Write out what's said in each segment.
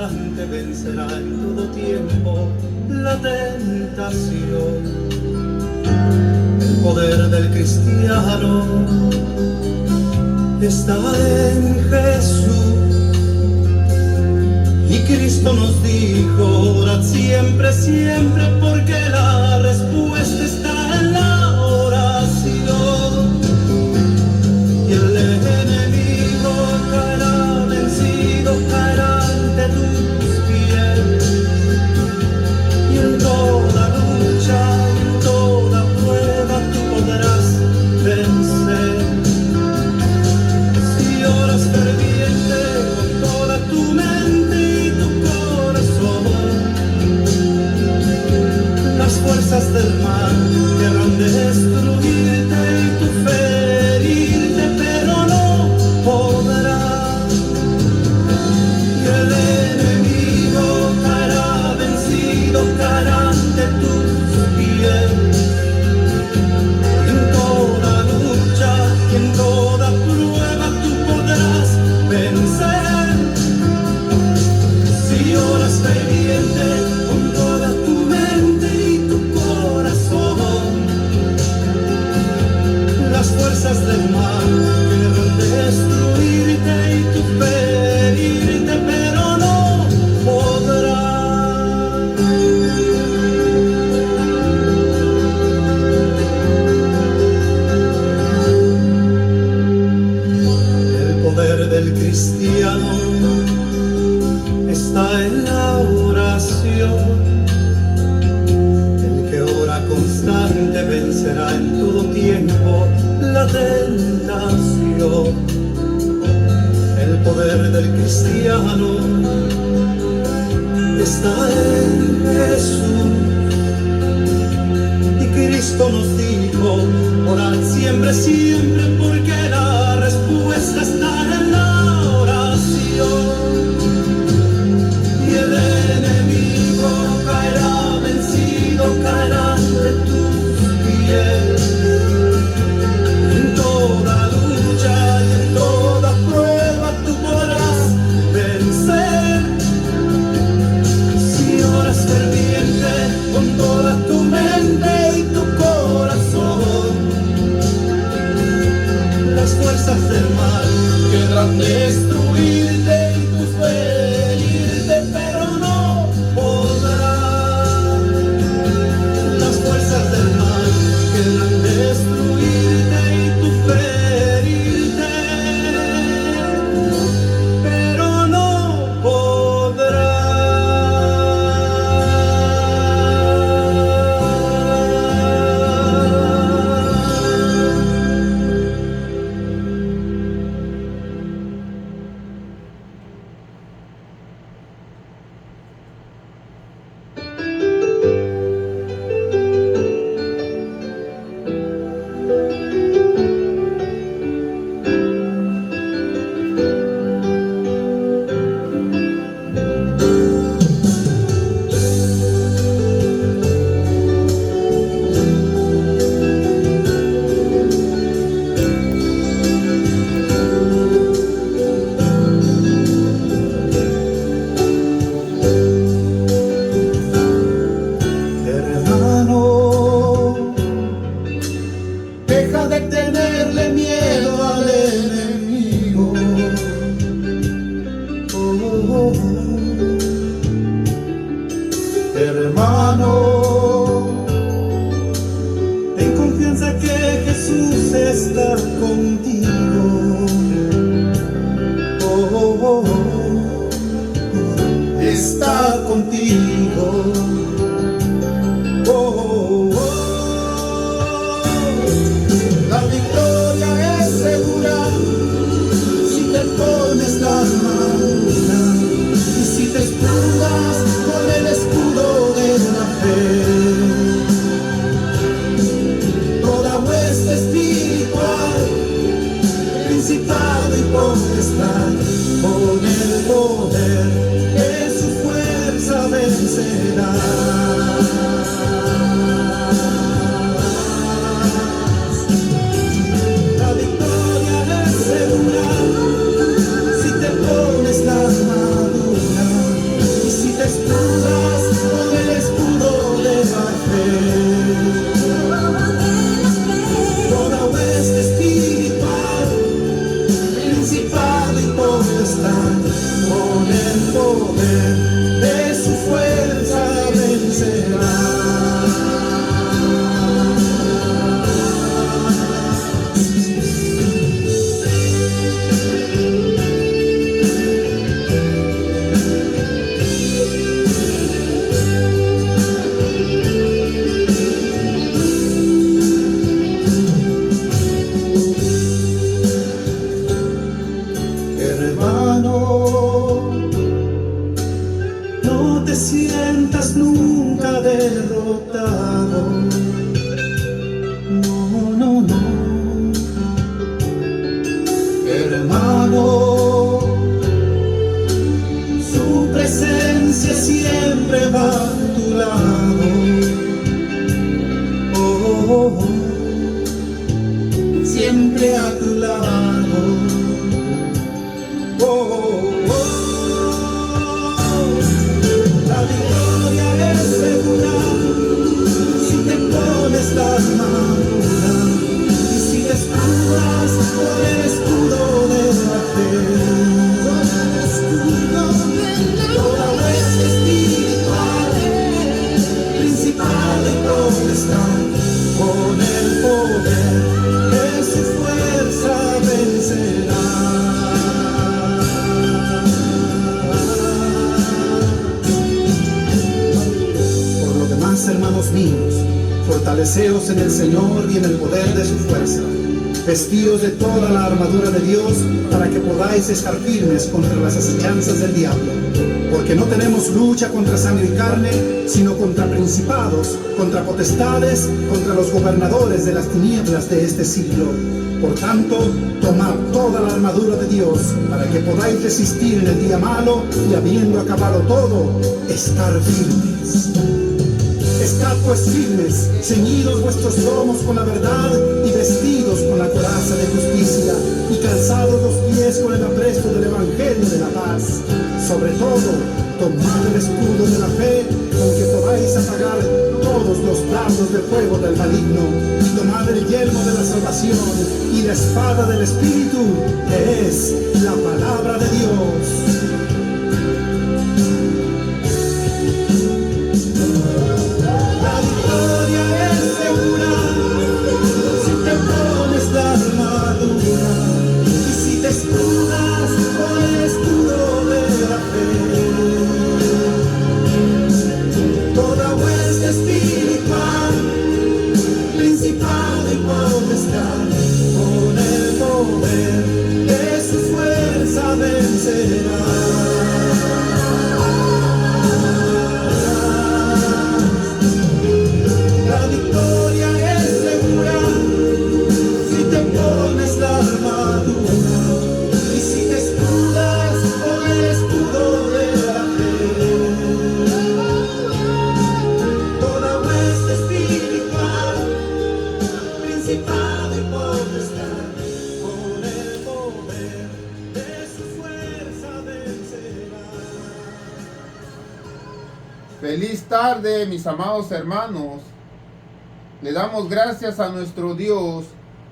constante vencerá en todo tiempo la tentación. El poder del cristiano está en Jesús, y Cristo nos dijo: orad siempre, siempre, porque la respuesta está en la oración. Y el enemigo caerá vencido, caerá ante tus pies, y en toda lucha y en toda prueba tú podrás vencer. Si oras ferviente con toda tu mente y tu corazón, las fuerzas del mal querrán destruirte y tu ferirte, pero no podrás. Y el enemigo caerá vencido, caerá ante tus pies. Y en toda lucha y en toda prueba tú podrás vencer. Si oras ferviente con toda tu mente y tu corazón, las fuerzas del mal querrán destruirte y tu ferirte, pero no podrás. El poder del cristiano está en la oración. El que ora constante vencerá en todo tiempo la tentación. El poder del cristiano está en Jesús, y Cristo nos dijo: orad siempre, siempre, porque la respuesta está en la oración. Y el enemigo caerá vencido, caerá ante tus pies. En toda lucha y en toda prueba tú podrás vencer. Si oras ferviente con toda tu mente y tu corazón, las fuerzas del mal querrán destruirte y tu ferirte, pero no podrás. Las fuerzas del mal querrán destruirte y tu ferirte, pero no podrás. Hermano, deja de tenerle miedo al enemigo. Oh, hermano, ten confianza que Jesús está contigo. Está contigo. La victoria es segura si te pones la armadura y si te escudas con el escudo de la fe. Toda hueste espiritual, principado y potestad, con el poder de su fuerza vencerá. hermano, no te sientas nunca derrotado. No, no, no. Hermano, su presencia siempre va a tu lado. Oh, oh, oh. Siempre a tu lado. Oh, oh, oh. La victoria es segura si te pones la armadura y si te escudas por el escudo de la fe. Toda hueste espiritual, principal y potestad, con el poder de su fuerza vencerá. Por lo demás, hermanos míos, fortaleceos en el Señor y en el poder de su fuerza. Vestíos de toda la armadura de Dios para que podáis estar firmes contra las acechanzas del diablo. Porque no tenemos lucha contra sangre y carne, sino contra principados, contra potestades, contra los gobernadores de las tinieblas de este siglo. Por tanto, tomad toda la armadura de Dios para que podáis resistir en el día malo y habiendo acabado todo, estar firmes. Estad pues firmes, ceñidos vuestros lomos con la verdad y vestidos con la coraza de justicia y calzados los pies con el apresto del evangelio de la paz. Sobre todo, tomad el escudo de la fe con que podáis apagar todos los dardos de fuego del maligno y tomad el yelmo de la salvación y la espada del Espíritu, que es la palabra de Dios. Feliz tarde, mis amados hermanos. Le damos gracias a nuestro Dios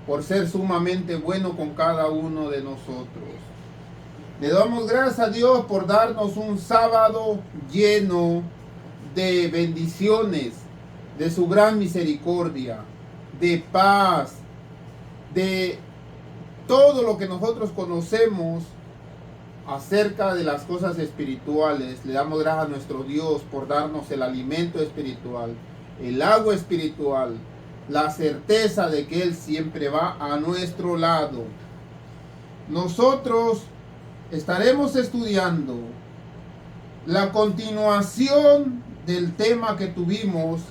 por ser sumamente bueno con cada uno de nosotros. Le damos gracias a Dios por darnos un sábado lleno de bendiciones, de su gran misericordia, de paz, de todo lo que nosotros conocemos acerca de las cosas espirituales. Le damos gracias a nuestro Dios por darnos el alimento espiritual, el agua espiritual, la certeza de que Él siempre va a nuestro lado. Nosotros estaremos estudiando la continuación del tema que tuvimos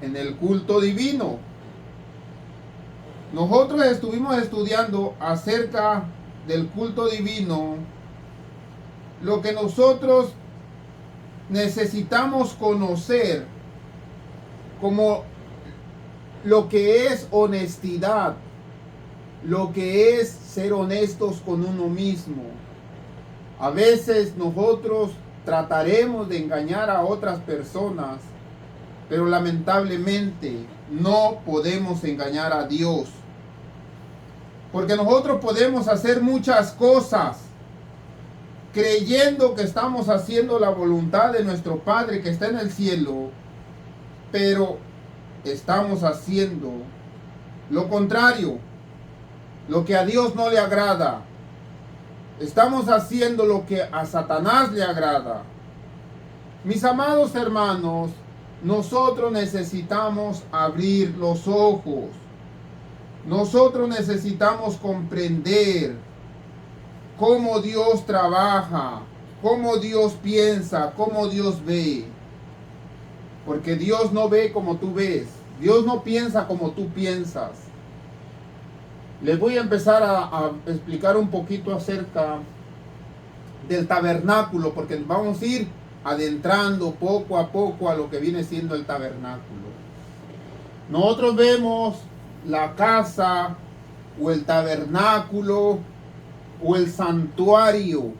en el culto divino. Nosotros estuvimos estudiando acerca del culto divino, lo que nosotros necesitamos conocer como lo que es honestidad, lo que es ser honestos con uno mismo. A veces nosotros trataremos de engañar a otras personas, pero lamentablemente no podemos engañar a Dios. Porque nosotros podemos hacer muchas cosas creyendo que estamos haciendo la voluntad de nuestro Padre que está en el cielo, pero estamos haciendo lo contrario, lo que a Dios no le agrada. Estamos haciendo lo que a Satanás le agrada. Mis amados hermanos, nosotros necesitamos abrir los ojos. Nosotros necesitamos comprender cómo Dios trabaja, cómo Dios piensa, cómo Dios ve. Porque Dios no ve como tú ves. Dios no piensa como tú piensas. Les voy a empezar a explicar un poquito acerca del tabernáculo, porque vamos a ir adentrando poco a poco a lo que viene siendo el tabernáculo. Nosotros vemos la casa o el tabernáculo o el santuario.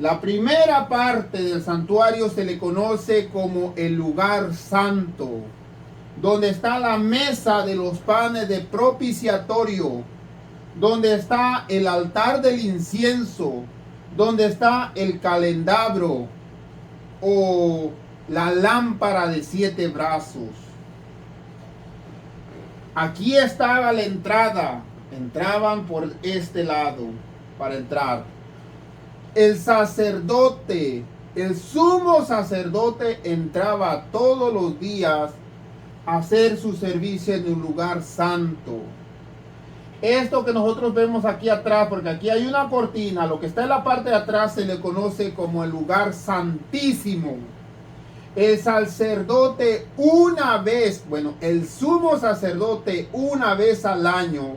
La primera parte del santuario se le conoce como el lugar santo, donde está la mesa de los panes de propiciatorio, donde está el altar del incienso, donde está el candelabro o la lámpara de 7 brazos. Aquí estaba la entrada. Entraban por este lado para entrar. El sacerdote, el sumo sacerdote, entraba todos los días a hacer su servicio en un lugar santo. Esto que nosotros vemos aquí atrás, porque aquí hay una cortina, lo que está en la parte de atrás se le conoce como el lugar santísimo. El sacerdote el sumo sacerdote una vez al año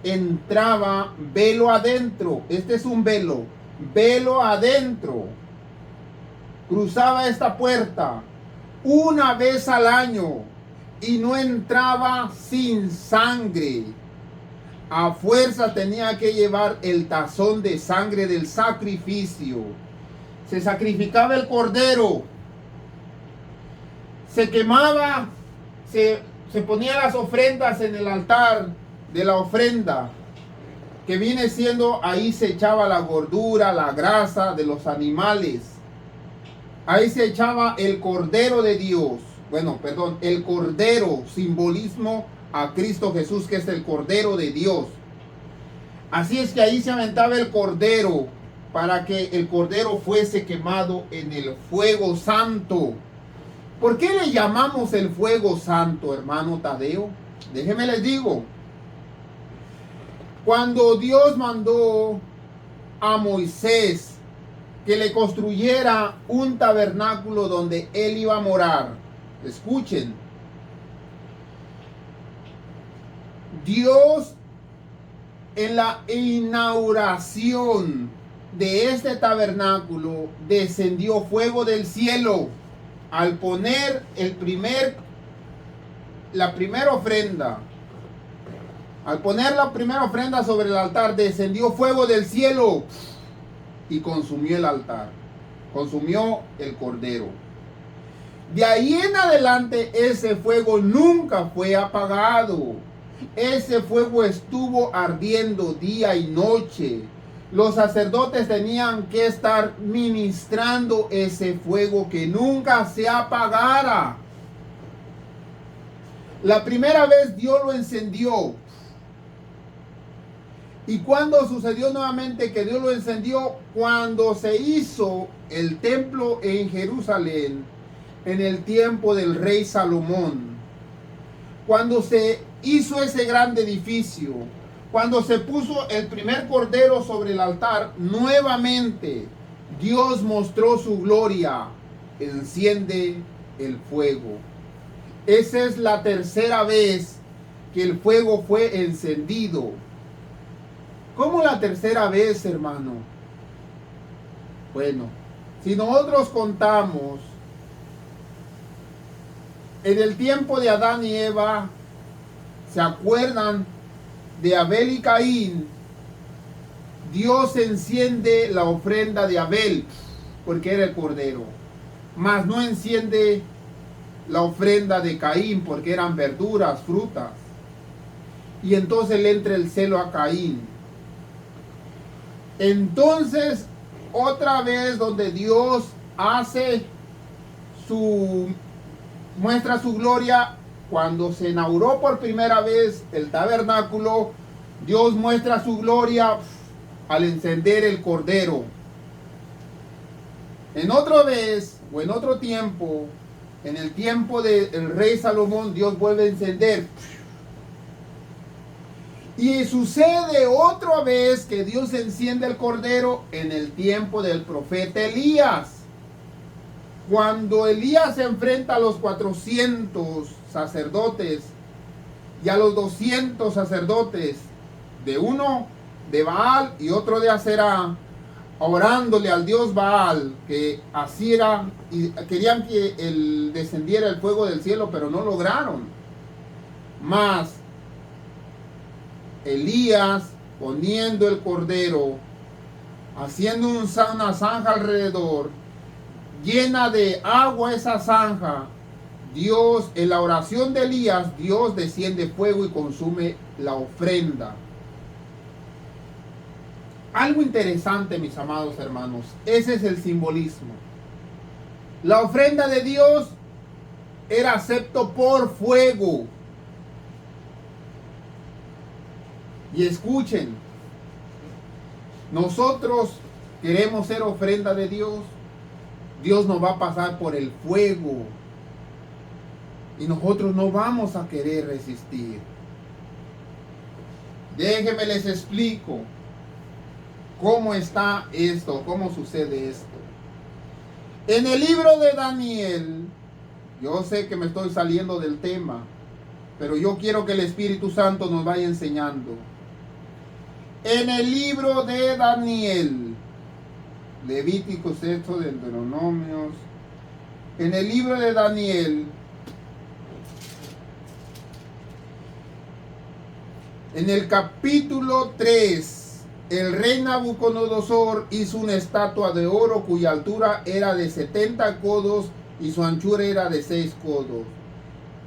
entraba velo adentro. Este es un velo adentro. Cruzaba esta puerta una vez al año y no entraba sin sangre. A fuerza tenía que llevar el tazón de sangre del sacrificio. Se sacrificaba el cordero. Se quemaba, se ponía las ofrendas en el altar de la ofrenda, que viene siendo, ahí se echaba la gordura, la grasa de los animales. Ahí se echaba el cordero de Dios. El cordero, simbolismo a Cristo Jesús, que es el cordero de Dios. Así es que ahí se aventaba el cordero para que el cordero fuese quemado en el fuego santo. ¿Por qué le llamamos el fuego santo, hermano Tadeo? Déjeme les digo. Cuando Dios mandó a Moisés que le construyera un tabernáculo donde él iba a morar, escuchen, Dios en la inauguración de este tabernáculo descendió fuego del cielo al poner la primera ofrenda. Al poner la primera ofrenda sobre el altar, descendió fuego del cielo y consumió el altar, consumió el cordero. De ahí en adelante ese fuego nunca fue apagado. Ese fuego estuvo ardiendo día y noche. Los sacerdotes tenían que estar ministrando ese fuego que nunca se apagara. La primera vez Dios lo encendió. ¿Y cuándo sucedió nuevamente que Dios lo encendió? Cuando se hizo el templo en Jerusalén en el tiempo del rey Salomón. Cuando se hizo ese gran edificio, cuando se puso el primer cordero sobre el altar, nuevamente Dios mostró su gloria. Enciende el fuego. Esa es la tercera vez que el fuego fue encendido. ¿Cómo la tercera vez, hermano? Bueno, si nosotros contamos en el tiempo de Adán y Eva, ¿se acuerdan de Abel y Caín? Dios enciende la ofrenda de Abel porque era el cordero, mas no enciende la ofrenda de Caín porque eran verduras, frutas. Y entonces le entra el celo a Caín. Entonces, otra vez donde Dios muestra su gloria, cuando se inauguró por primera vez el tabernáculo, Dios muestra su gloria al encender el cordero. En otra vez, o en otro tiempo, en el tiempo del rey Salomón, Dios vuelve a encender. Y sucede otra vez que Dios enciende el cordero en el tiempo del profeta Elías. Cuando Elías se enfrenta a los 400 sacerdotes y a los 200 sacerdotes, de uno de Baal y otro de Aserá, orándole al dios Baal, que así era, y querían que descendiera el fuego del cielo, pero no lograron. Mas Elías, poniendo el cordero, haciendo una zanja alrededor, llena de agua esa zanja, Dios, en la oración de Elías, Dios desciende fuego y consume la ofrenda. Algo interesante, mis amados hermanos, ese es el simbolismo. La ofrenda de Dios era acepto por fuego. Y escuchen, nosotros queremos ser ofrenda de Dios. Dios nos va a pasar por el fuego y nosotros no vamos a querer resistir. Déjenme les explico cómo está esto, cómo sucede esto. En el libro de Daniel, yo sé que me estoy saliendo del tema, pero yo quiero que el Espíritu Santo nos vaya enseñando. En el libro de Daniel, Levíticos, Éxodo, Deuteronomios, en el libro de Daniel, en el capítulo 3, el rey Nabucodonosor hizo una estatua de oro cuya altura era de 70 codos y su anchura era de 6 codos.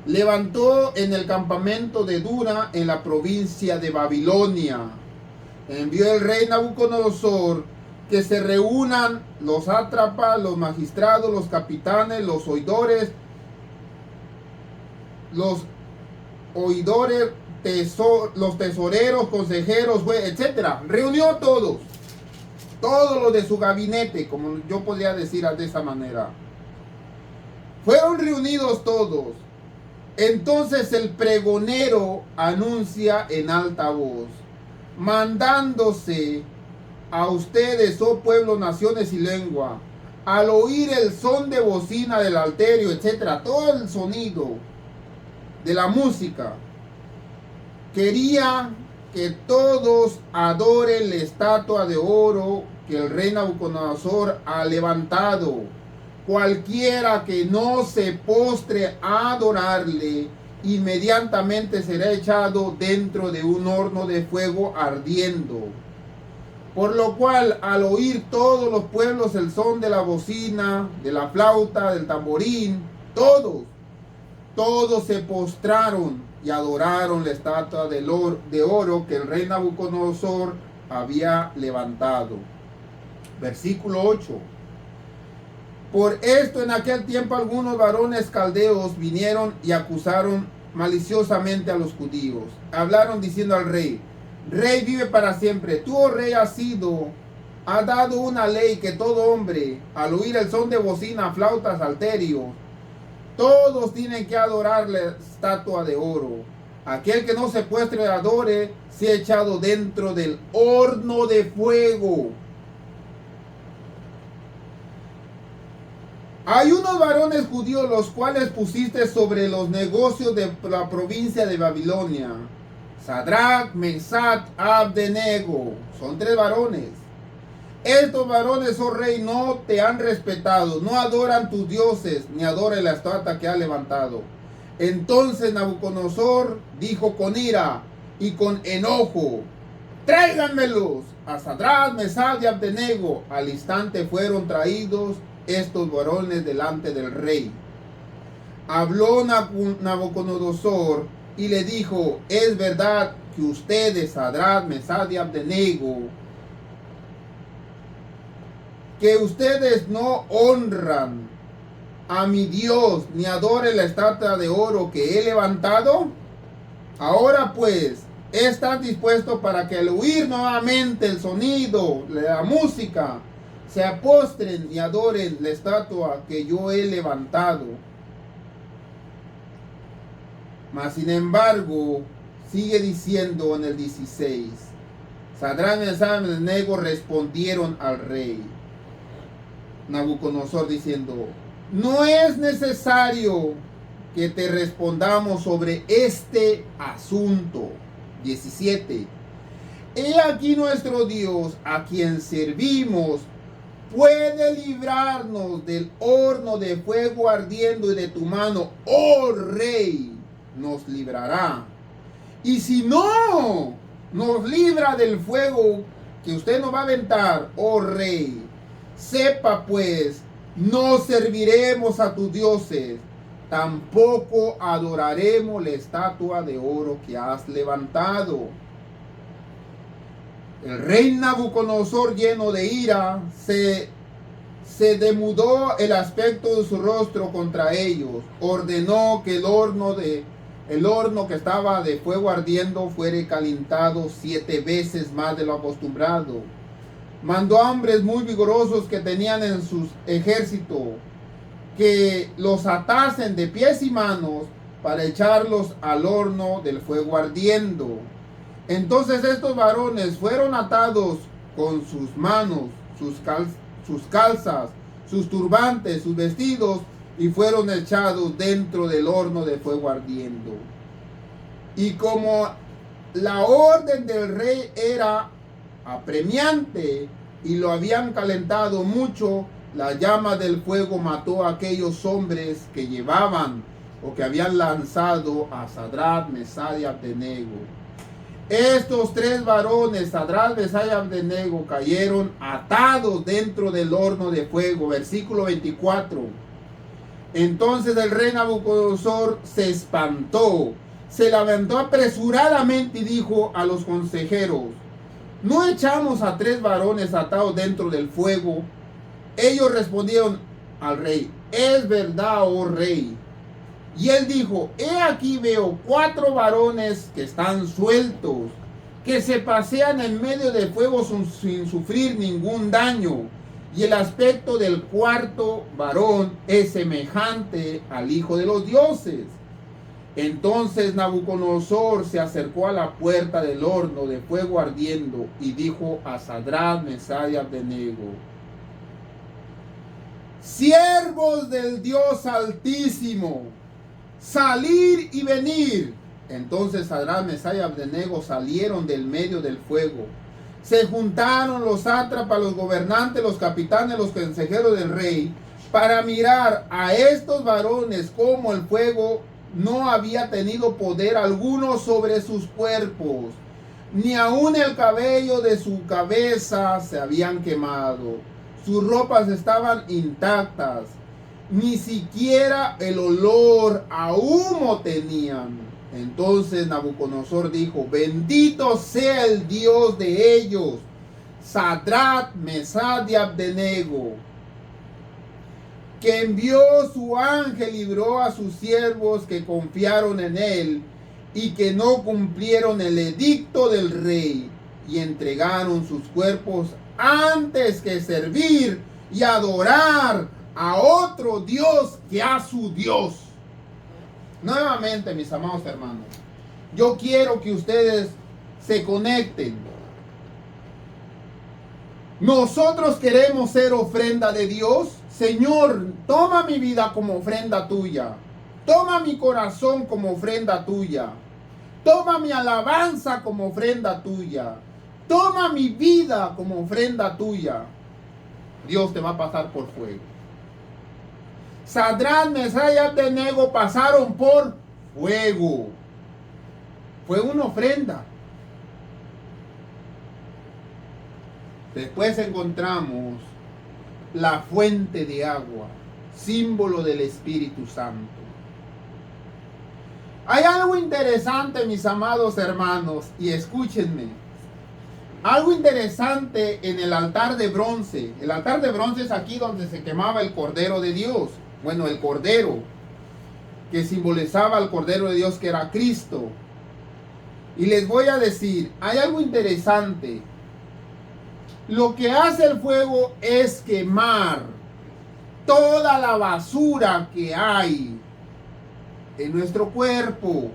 Levantó en el campamento de Dura en la provincia de Babilonia. Envió el rey Nabucodonosor que se reúnan los sátrapas, los magistrados, los capitanes, los oidores, los tesoreros, consejeros, etcétera. Reunió a todos los de su gabinete, como yo podría decir de esa manera. Fueron reunidos todos. Entonces el pregonero anuncia en alta voz, mandándose a ustedes, oh pueblo, naciones y lengua, al oír el son de bocina del alterio, etcétera, todo el sonido de la música, quería que todos adoren la estatua de oro que el rey Nabucodonosor ha levantado. Cualquiera que no se postre a adorarle, inmediatamente será echado dentro de un horno de fuego ardiendo. Por lo cual, al oír todos los pueblos el son de la bocina, de la flauta, del tamborín, todos se postraron y adoraron la estatua de oro que el rey Nabucodonosor había levantado. Versículo 8. Por esto en aquel tiempo algunos varones caldeos vinieron y acusaron maliciosamente a los judíos. Hablaron diciendo al rey: Rey vive para siempre. Tú, oh rey, has dado una ley que todo hombre, al oír el son de bocina, flautas, salterios, todos tienen que adorar la estatua de oro. Aquel que no se postre y adore, sea echado dentro del horno de fuego. Hay unos varones judíos los cuales pusiste sobre los negocios de la provincia de Babilonia: Sadrach, Mesach, Abdenego. Son 3 varones. Estos varones, oh rey, no te han respetado, no adoran tus dioses, ni adoran la estatua que ha levantado. Entonces Nabucodonosor dijo con ira y con enojo: tráiganmelos. A Sadrach, Mesach y Abdenego. Al instante fueron traídos estos varones delante del rey. Habló Nabucodonosor y le dijo: es verdad que ustedes, Sadrach, Mesach y Abdenego, que ustedes no honran a mi Dios ni adoren la estatua de oro que he levantado. Ahora pues, ¿están dispuestos para que al oír nuevamente el sonido, la música, se apostren y adoren la estatua que yo he levantado? Mas sin embargo, sigue diciendo en el 16. Sadrach, Mesach y Abednego respondieron al rey Nabucodonosor diciendo: no es necesario que te respondamos sobre este asunto. 17. He aquí nuestro Dios, a quien servimos, puede librarnos del horno de fuego ardiendo y de tu mano, oh rey, nos librará. Y si no nos libra del fuego que usted nos va a aventar, oh rey, sepa pues, no serviremos a tus dioses, tampoco adoraremos la estatua de oro que has levantado. El rey Nabucodonosor, lleno de ira, se demudó el aspecto de su rostro contra ellos. Ordenó que el horno que estaba de fuego ardiendo fuera calentado 7 veces más de lo acostumbrado. Mandó a hombres muy vigorosos que tenían en sus ejércitos que los atasen de pies y manos para echarlos al horno del fuego ardiendo. Entonces estos varones fueron atados con sus manos, sus calzas, sus turbantes, sus vestidos, y fueron echados dentro del horno de fuego ardiendo. Y como la orden del rey era apremiante y lo habían calentado mucho, la llama del fuego mató a aquellos hombres que llevaban o que habían lanzado a Sadrach, Mesach y Abednego. Estos 3 varones, Sadrach, Mesach y Abednego, cayeron atados dentro del horno de fuego. Versículo 24. Entonces el rey Nabucodonosor se espantó, se levantó apresuradamente y dijo a los consejeros: ¿no echamos a 3 varones atados dentro del fuego? Ellos respondieron al rey: es verdad, oh rey. Y él dijo: he aquí veo 4 varones que están sueltos, que se pasean en medio del fuego sin sufrir ningún daño. Y el aspecto del 4.º varón es semejante al hijo de los dioses. Entonces Nabucodonosor se acercó a la puerta del horno de fuego ardiendo y dijo a Sadrach, Mesach y Abednego: siervos del Dios Altísimo, salir y venir. Entonces Sadrach, Mesach y Abednego salieron del medio del fuego. Se juntaron los sátrapas, los gobernantes, los capitanes, los consejeros del rey, para mirar a estos varones como el fuego no había tenido poder alguno sobre sus cuerpos, ni aun el cabello de su cabeza se habían quemado. Sus ropas estaban intactas, ni siquiera el olor a humo tenían. Entonces Nabucodonosor dijo: bendito sea el Dios de ellos, Sadrach, Mesach y Abednego, que envió su ángel y libró a sus siervos que confiaron en él y que no cumplieron el edicto del rey y entregaron sus cuerpos antes que servir y adorar a otro Dios que a su Dios. Nuevamente, mis amados hermanos, yo quiero que ustedes se conecten. Nosotros queremos ser ofrenda de Dios. Señor, toma mi vida como ofrenda tuya. Toma mi corazón como ofrenda tuya. Toma mi alabanza como ofrenda tuya. Toma mi vida como ofrenda tuya. Dios te va a pasar por fuego. Sadrach, Mesach y Abednego pasaron por fuego. Fue una ofrenda. Después encontramos la fuente de agua, símbolo del Espíritu Santo. Hay algo interesante, mis amados hermanos, y escúchenme. Algo interesante en el altar de bronce. El altar de bronce es aquí donde se quemaba el Cordero de Dios. Bueno, el Cordero, que simbolizaba al Cordero de Dios, que era Cristo. Y les voy a decir, hay algo interesante. Lo que hace el fuego es quemar toda la basura que hay en nuestro cuerpo.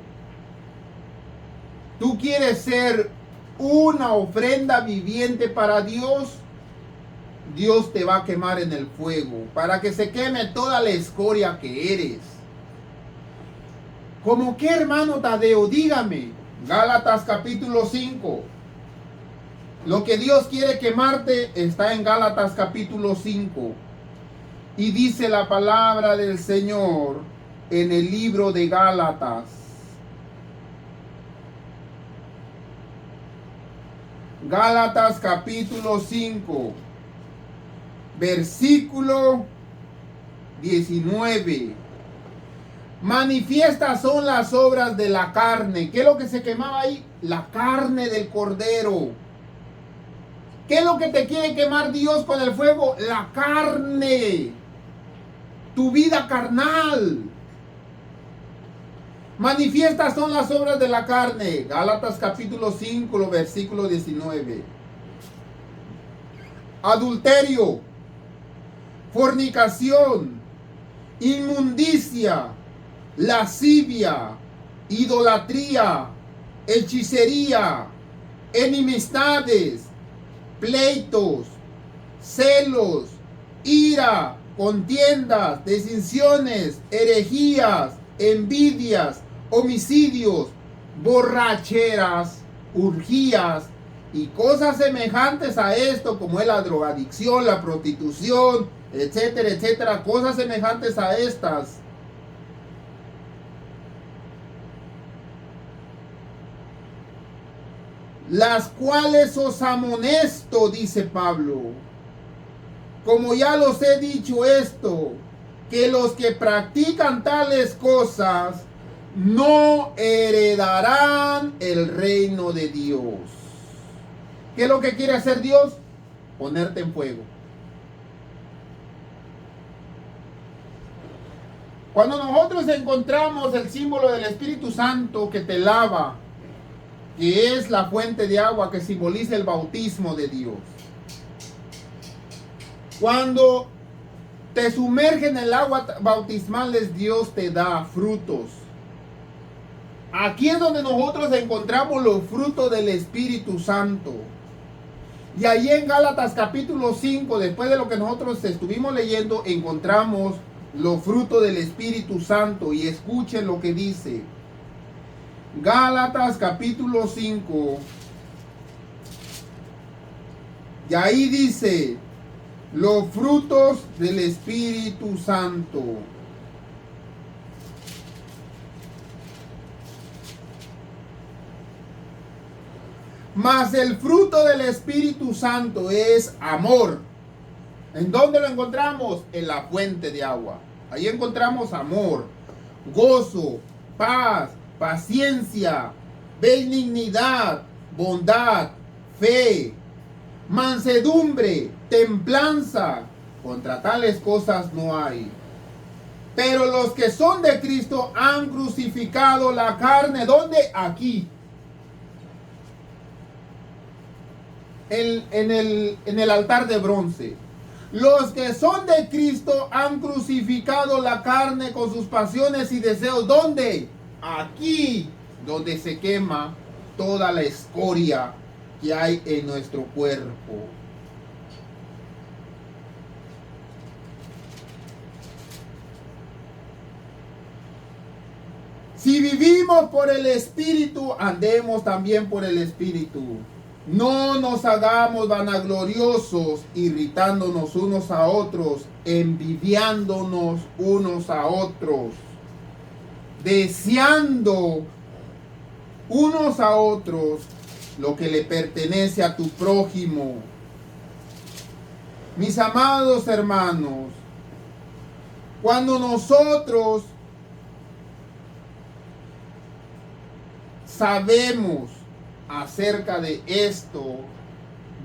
¿Tú quieres ser una ofrenda viviente para Dios? Dios te va a quemar en el fuego para que se queme toda la escoria que eres. ¿Cómo qué, hermano Tadeo? Dígame. Gálatas capítulo 5. Lo que Dios quiere quemarte está en Gálatas capítulo 5. Y dice la palabra del Señor en el libro de Gálatas. Gálatas capítulo 5. Versículo 19. Manifiestas son las obras de la carne. ¿Qué es lo que se quemaba ahí? La carne del cordero. ¿Qué es lo que te quiere quemar Dios con el fuego? La carne. Tu vida carnal. Manifiestas son las obras de la carne. Gálatas capítulo 5, versículo 19. Adulterio, fornicación, inmundicia, lascivia, idolatría, hechicería, enemistades, pleitos, celos, ira, contiendas, disensiones, herejías, envidias, homicidios, borracheras, orgías y cosas semejantes a esto, como es la drogadicción, la prostitución, etcétera, etcétera, cosas semejantes a estas. Las cuales os amonesto, dice Pablo, como ya los he dicho esto, que los que practican tales cosas no heredarán el reino de Dios. ¿Qué es lo que quiere hacer Dios? Ponerte en fuego. Cuando nosotros encontramos el símbolo del Espíritu Santo que te lava, que es la fuente de agua que simboliza el bautismo de Dios. Cuando te sumerge en el agua bautismal, Dios te da frutos. Aquí es donde nosotros encontramos los frutos del Espíritu Santo. Y ahí en Gálatas capítulo 5, después de lo que nosotros estuvimos leyendo, encontramos los frutos del Espíritu Santo. Y escuchen lo que dice. Gálatas capítulo 5. Y ahí dice los frutos del Espíritu Santo. Mas el fruto del Espíritu Santo es amor. ¿En dónde lo encontramos? En la fuente de agua. Ahí encontramos amor, gozo, paz, paciencia, benignidad, bondad, fe, mansedumbre, templanza. Contra tales cosas no hay. Pero los que son de Cristo han crucificado la carne. ¿Dónde? Aquí. En el altar de bronce. Los que son de Cristo han crucificado la carne con sus pasiones y deseos. ¿Dónde? Aquí, donde se quema toda la escoria que hay en nuestro cuerpo. Si vivimos por el Espíritu, andemos también por el Espíritu. No nos hagamos vanagloriosos, irritándonos unos a otros, envidiándonos unos a otros, deseando unos a otros lo que le pertenece a tu prójimo. Mis amados hermanos, cuando nosotros sabemos acerca de esto,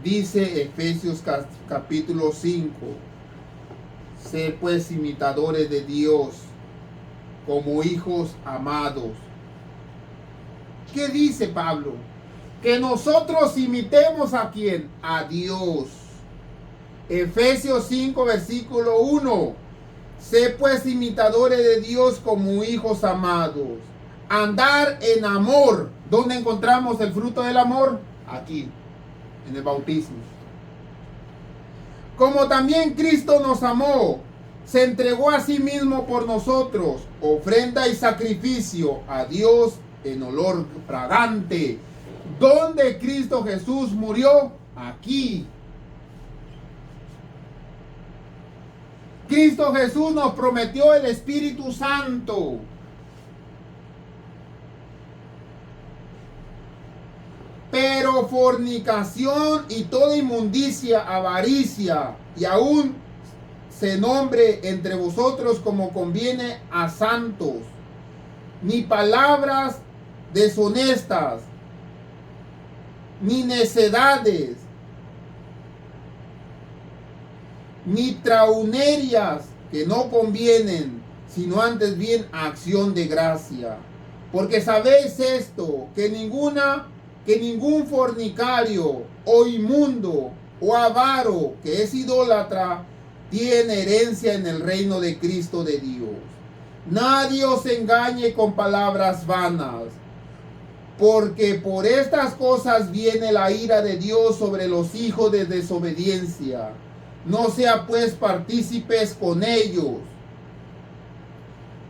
dice Efesios capítulo 5, sé pues imitadores de Dios como hijos amados. ¿Qué dice Pablo? Que nosotros imitemos ¿a quién? A Dios. Efesios 5 versículo 1, sé pues imitadores de Dios como hijos amados. andar en amor. ¿Dónde encontramos el fruto del amor? Aquí, en el bautismo. Como también Cristo nos amó, se entregó a sí mismo por nosotros, ofrenda y sacrificio a Dios en olor fragante. ¿Dónde Cristo Jesús murió? Aquí. Cristo Jesús nos prometió el Espíritu Santo. Pero fornicación y toda inmundicia, avaricia, y aún se nombre entre vosotros como conviene a santos, ni palabras deshonestas, ni necedades, ni traunerias que no convienen, sino antes bien acción de gracia. Porque sabéis esto, que ningún fornicario o inmundo o avaro que es idólatra tiene herencia en el reino de Cristo de Dios. Nadie os engañe con palabras vanas, porque por estas cosas viene la ira de Dios sobre los hijos de desobediencia. No sea pues partícipes con ellos,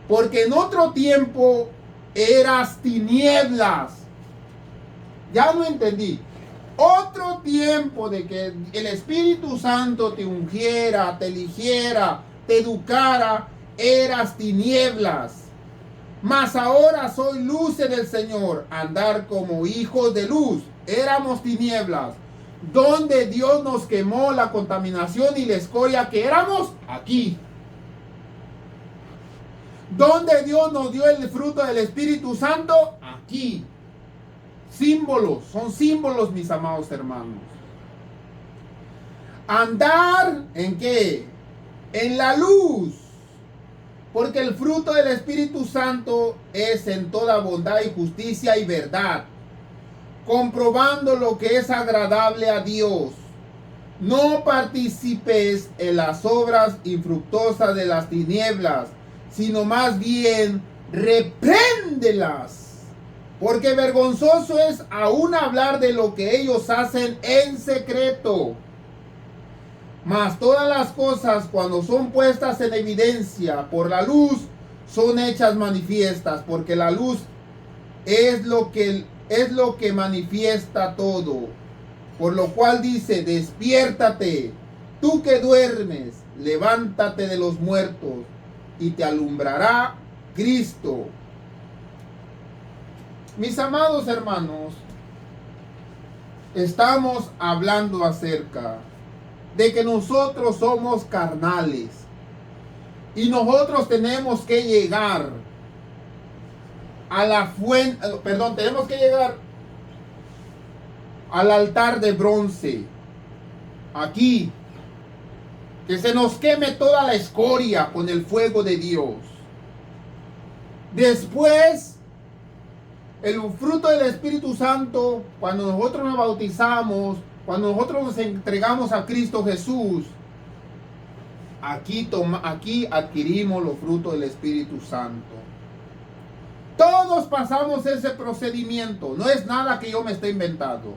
porque en otro tiempo eras tinieblas. Ya no entendí. Otro tiempo de que el Espíritu Santo te ungiera, te eligiera, te educara, eras tinieblas. Mas ahora soy luz en el Señor, andar como hijos de luz. Éramos tinieblas. Donde Dios nos quemó la contaminación y la escoria que éramos, aquí. Donde Dios nos dio el fruto del Espíritu Santo, aquí. Símbolos, son símbolos, mis amados hermanos. Andar ¿en qué? En la luz. Porque el fruto del Espíritu Santo es en toda bondad y justicia y verdad, comprobando lo que es agradable a Dios. No participes en las obras infructuosas de las tinieblas, sino más bien repréndelas. Porque vergonzoso es aún hablar de lo que ellos hacen en secreto. Mas todas las cosas, cuando son puestas en evidencia por la luz, son hechas manifiestas, porque la luz es lo que manifiesta todo. Por lo cual dice: despiértate, tú que duermes, levántate de los muertos, y te alumbrará Cristo. Mis amados hermanos, estamos hablando acerca de que nosotros somos carnales y nosotros tenemos que llegar a la fuente, tenemos que llegar al altar de bronce, aquí, que se nos queme toda la escoria con el fuego de Dios. Después, el fruto del Espíritu Santo, cuando nosotros nos bautizamos, cuando nosotros nos entregamos a Cristo Jesús, aquí adquirimos los frutos del Espíritu Santo. Todos pasamos ese procedimiento, no es nada que yo me esté inventando.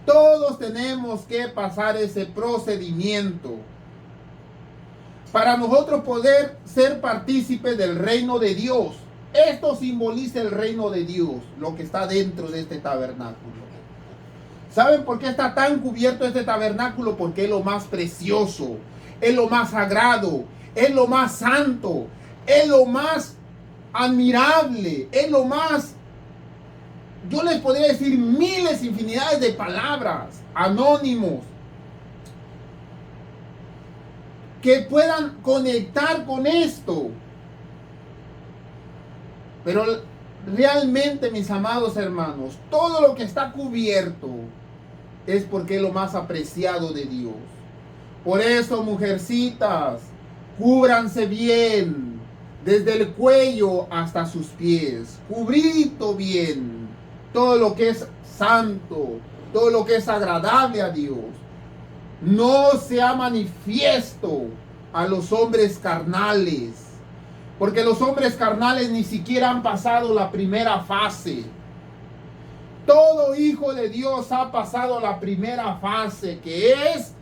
Todos tenemos que pasar ese procedimiento para nosotros poder ser partícipes del reino de Dios. Esto simboliza el reino de Dios, lo que está dentro de este tabernáculo. ¿Saben por qué está tan cubierto este tabernáculo? Porque es lo más precioso, es lo más sagrado, es lo más santo, es lo más admirable, es lo más... Yo les podría decir miles, infinidades de palabras, anónimos, que puedan conectar con esto. Pero realmente, mis amados hermanos, todo lo que está cubierto es porque es lo más apreciado de Dios. Por eso, mujercitas, cúbranse bien, desde el cuello hasta sus pies, cubridito bien, todo lo que es santo, todo lo que es agradable a Dios. No sea manifiesto a los hombres carnales, Porque los hombres carnales ni siquiera han pasado la primera fase. Todo hijo de Dios ha pasado la primera fase, que es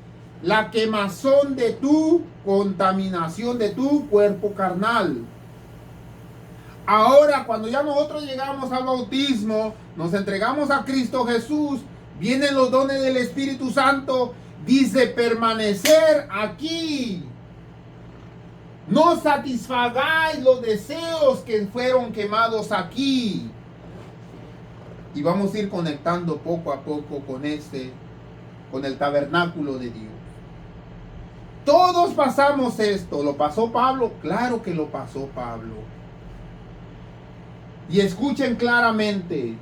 la quemazón de tu contaminación, de tu cuerpo carnal. Ahora, cuando ya nosotros llegamos al bautismo, nos entregamos a Cristo Jesús, vienen los dones del Espíritu Santo, dice permanecer aquí. No satisfagáis los deseos que fueron quemados aquí. Y vamos a ir conectando poco a poco con el tabernáculo de Dios. Todos pasamos esto. ¿Lo pasó Pablo? Claro que lo pasó Pablo. Y escuchen claramente,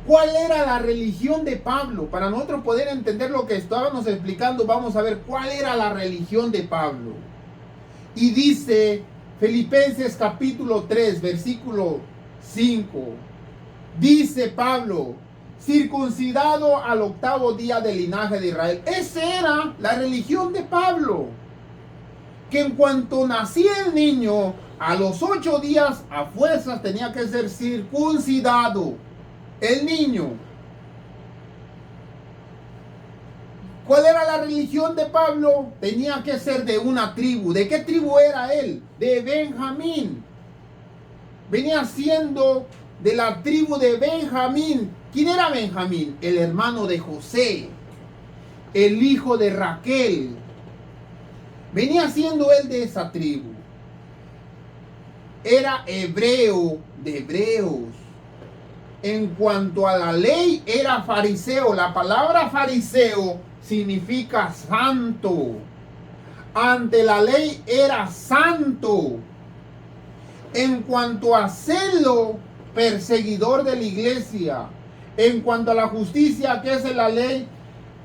¿cuál era la religión de Pablo? Para nosotros poder entender lo que estábamos explicando, vamos a ver cuál era la religión de Pablo. Y dice Filipenses capítulo 3, versículo 5. Dice Pablo, circuncidado al 8º día del linaje de Israel. Esa era la religión de Pablo. Que en cuanto nacía el niño, a los 8 días a fuerzas tenía que ser circuncidado el niño. ¿Cuál era la religión de Pablo? Tenía que ser de una tribu. ¿De qué tribu era él? De Benjamín. Venía siendo de la tribu de Benjamín. ¿Quién era Benjamín? El hermano de José, el hijo de Raquel. Venía siendo él de esa tribu. Era hebreo de hebreos. En cuanto a la ley, era fariseo. La palabra fariseo significa santo. Ante la ley era santo. En cuanto a celo, perseguidor de la iglesia. En cuanto a la justicia, que es la ley,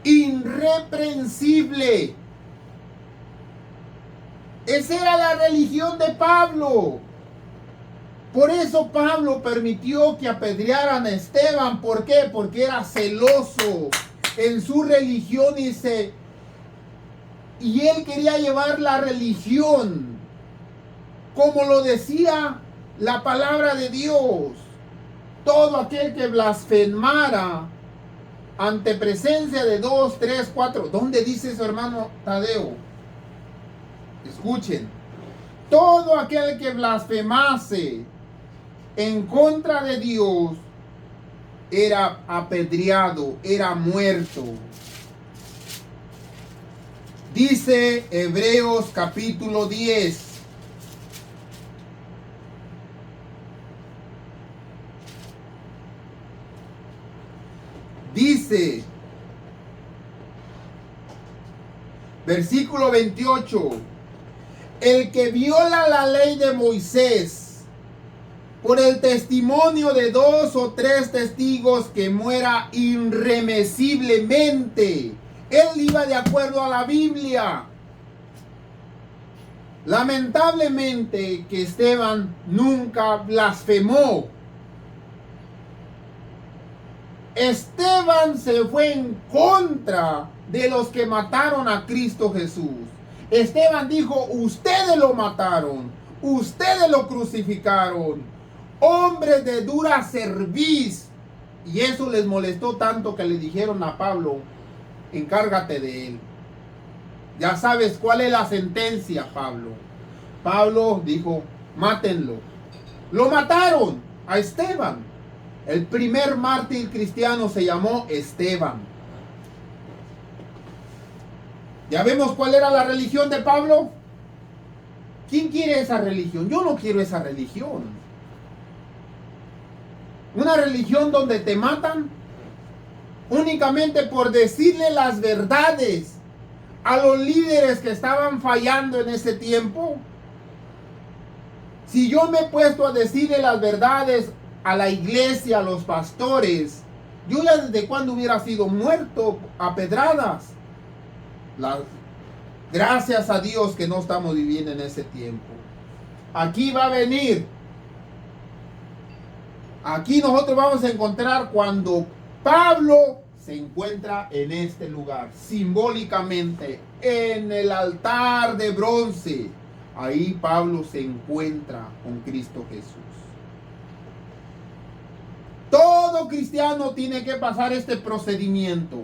irreprensible. Esa era la religión de Pablo. Por eso Pablo permitió que apedrearan a Esteban. ¿Por qué? Porque era celoso en su religión y él quería llevar la religión como lo decía la palabra de Dios. Todo aquel que blasfemara ante presencia de 2, 3, 4. ¿Dónde dice su hermano Tadeo? Escuchen. Todo aquel que blasfemase en contra de Dios era apedreado, era muerto. Dice Hebreos capítulo 10. Dice, versículo 28, el que viola la ley de Moisés por el testimonio de 2 o 3 testigos, que muera irremisiblemente. Él iba de acuerdo a la Biblia. Lamentablemente que Esteban nunca blasfemó. Esteban se fue en contra de los que mataron a Cristo Jesús. Esteban dijo, ustedes lo mataron, ustedes lo crucificaron, hombres de dura cerviz. Y eso les molestó tanto que le dijeron a Pablo, encárgate de él. Ya sabes cuál es la sentencia, Pablo. Pablo dijo, mátenlo. Lo mataron a Esteban. El primer mártir cristiano se llamó Esteban. ¿Ya vemos cuál era la religión de Pablo? ¿Quién quiere esa religión? Yo no quiero esa religión. Una religión donde te matan únicamente por decirle las verdades a los líderes que estaban fallando en ese tiempo. Si yo me he puesto a decirle las verdades a la iglesia, a los pastores, yo ya desde cuando hubiera sido muerto a pedradas. Gracias a Dios que no estamos viviendo en ese tiempo. Aquí va a venir. Aquí nosotros vamos a encontrar cuando Pablo se encuentra en este lugar, simbólicamente, en el altar de bronce. ahí Pablo se encuentra con Cristo Jesús. Todo cristiano tiene que pasar este procedimiento.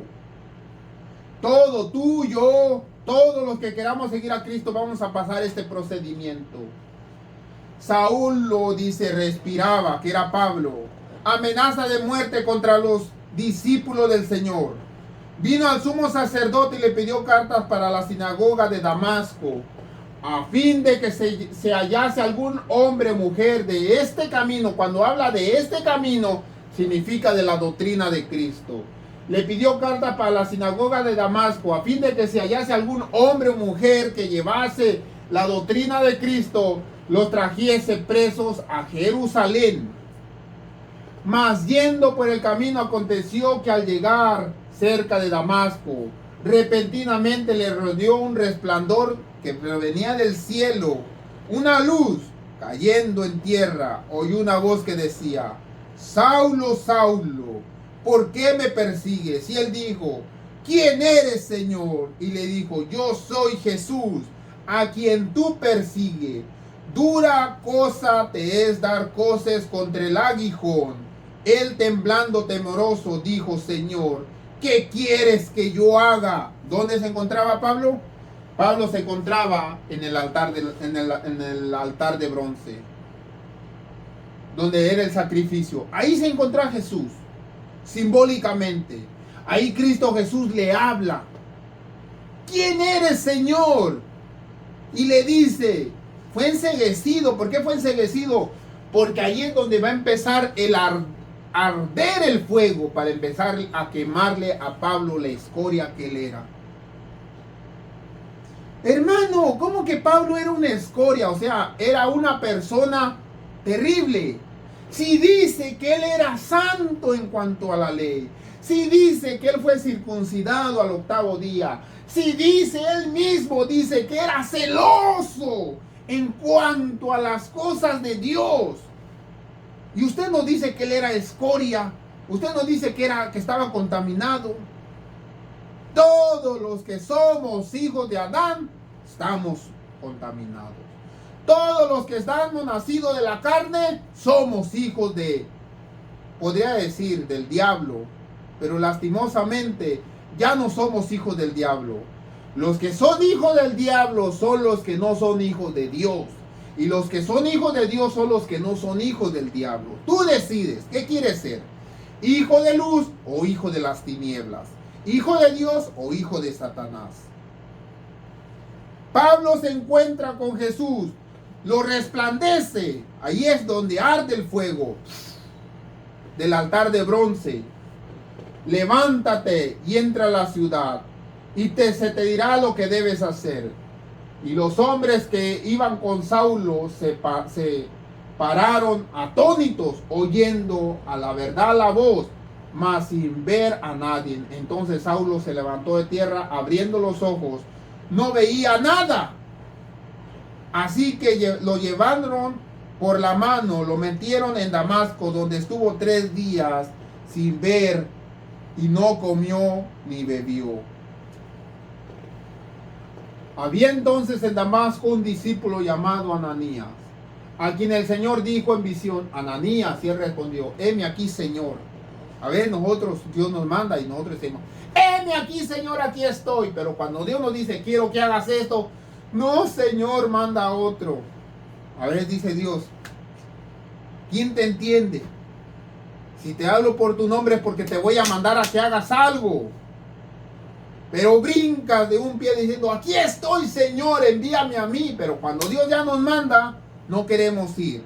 Todo, tú, yo, todos los que queramos seguir a Cristo vamos a pasar este procedimiento. Saúl lo dice, respiraba, que era Pablo. Amenaza de muerte contra los discípulos del Señor. Vino al sumo sacerdote y le pidió cartas para la sinagoga de Damasco, a fin de que se hallase algún hombre o mujer de este camino. Cuando habla de este camino, significa de la doctrina de Cristo. Le pidió cartas para la sinagoga de Damasco, a fin de que se hallase algún hombre o mujer que llevase la doctrina de Cristo, los trajese presos a Jerusalén. Mas yendo por el camino, aconteció que al llegar cerca de Damasco, repentinamente le rodeó un resplandor que provenía del cielo, una luz cayendo en tierra. Oyó una voz que decía: Saulo, Saulo, ¿por qué me persigues? Y él dijo: ¿quién eres, Señor? Y le dijo: yo soy Jesús, a quien tú persigues. Dura cosa te es dar coces contra el aguijón. Él, temblando temeroso, dijo: Señor, ¿qué quieres que yo haga? ¿Dónde se encontraba Pablo? Pablo se encontraba en el altar de bronce, donde era el sacrificio. Ahí se encontraba Jesús, simbólicamente. Ahí Cristo Jesús le habla: ¿quién eres, Señor? Y le dice, fue enceguecido. ¿Por qué fue enceguecido? Porque ahí es donde va a empezar el arder el fuego, para empezar a quemarle a Pablo la escoria que él era. Hermano, ¿cómo que Pablo era una escoria? O sea, era una persona terrible. Si dice que él era santo en cuanto a la ley, si dice que él fue circuncidado al 8º día, si dice él mismo, dice que era celoso en cuanto a las cosas de Dios, y usted nos dice que él era escoria, usted nos dice que estaba contaminado. Todos los que somos hijos de Adán estamos contaminados. Todos los que estamos nacidos de la carne somos hijos podría decir, del diablo. Pero lastimosamente ya no somos hijos del diablo. Los que son hijos del diablo son los que no son hijos de Dios. Y los que son hijos de Dios son los que no son hijos del diablo. Tú decides, ¿qué quieres ser? ¿Hijo de luz o hijo de las tinieblas? ¿Hijo de Dios o hijo de Satanás? Pablo se encuentra con Jesús, lo resplandece. Ahí es donde arde el fuego del altar de bronce. Levántate y entra a la ciudad, y se te dirá lo que debes hacer. Y los hombres que iban con Saulo se pararon atónitos, oyendo a la verdad la voz, mas sin ver a nadie. Entonces Saulo se levantó de tierra, abriendo los ojos, no veía nada. Así que lo llevaron por la mano, lo metieron en Damasco, donde estuvo 3 días sin ver, y no comió ni bebió. Había entonces en Damasco un discípulo llamado Ananías, a quien el Señor dijo en visión: Ananías, y él respondió: heme aquí, Señor. A ver, nosotros, Dios nos manda y nosotros decimos: heme aquí, Señor, aquí estoy. Pero cuando Dios nos dice: quiero que hagas esto, no, Señor, manda a otro. A ver, dice Dios: ¿quién te entiende? Si te hablo por tu nombre es porque te voy a mandar a que hagas algo. Pero brincas de un pie diciendo: aquí estoy, Señor, envíame a mí. Pero cuando Dios ya nos manda, no queremos ir.